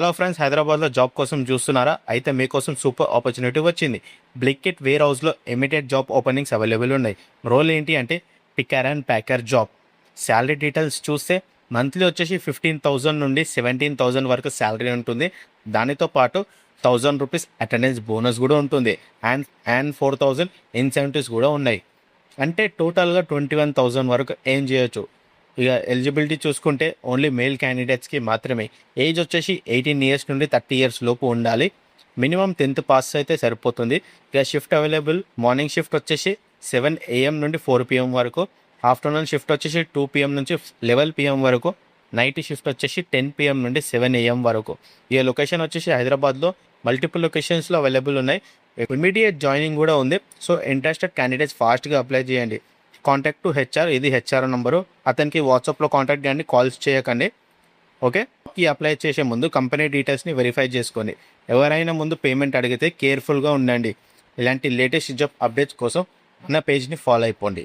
Hello friends, హైదరాబాద్లో job కోసం చూస్తున్నారా? అయితే మీకోసం సూపర్ ఆపర్చునిటీ వచ్చింది. బ్లింకిట్ వేర్ హౌస్లో ఇమీడియట్ జాబ్ ఓపెనింగ్స్ అవైలబుల్ ఉన్నాయి. రోల్ ఏంటి అంటే picker and packer job. Salary details చూస్తే మంత్లీ వచ్చేసి 15,000 నుండి 17,000 వరకు శాలరీ ఉంటుంది. దానితో పాటు ₹1,000 అటెండెన్స్ బోనస్ కూడా ఉంటుంది. అండ్ 4,000 ఇన్సెంటివ్స్ కూడా ఉన్నాయి. అంటే టోటల్గా 21,000 వరకు ఏం చేయొచ్చు. ఇక ఎలిజిబిలిటీ చూసుకుంటే ఓన్లీ మేల్ క్యాండిడేట్స్కి మాత్రమే. ఏజ్ వచ్చేసి 18 ఇయర్స్ నుండి 30 ఇయర్స్ లోపు ఉండాలి. మినిమం 10th పాస్ అయితే సరిపోతుంది. ఇక షిఫ్ట్ అవైలబుల్. మార్నింగ్ షిఫ్ట్ వచ్చేసి 7 AM నుండి 4 PM వరకు. ఆఫ్టర్నూన్ షిఫ్ట్ వచ్చేసి 2 PM నుంచి 11 PM వరకు. నైట్ షిఫ్ట్ వచ్చేసి 10 PM నుండి 7 AM వరకు. ఈ లొకేషన్ వచ్చేసి హైదరాబాద్లో మల్టిపుల్ లొకేషన్స్లో అవైలబుల్ ఉన్నాయి. ఇమీడియట్ జాయినింగ్ కూడా ఉంది. సో ఇంట్రెస్టెడ్ క్యాండిడేట్స్ ఫాస్ట్గా అప్లై చేయండి. కాంటాక్ట్ టు హెచ్ఆర్, ఇది హెచ్ఆర్ నంబరు. అతనికి వాట్సాప్లో కాంటాక్ట్ చేయండి, కాల్స్ చేయకండి. ఓకే. ఈ అప్లై చేసే ముందు కంపెనీ డీటెయిల్స్ని వెరిఫై చేసుకోండి. ఎవరైనా ముందు పేమెంట్ అడిగితే కేర్ఫుల్గా ఉండండి. ఇలాంటి లేటెస్ట్ జాబ్ అప్డేట్స్ కోసం నా పేజ్ని ఫాలో అయిపోండి.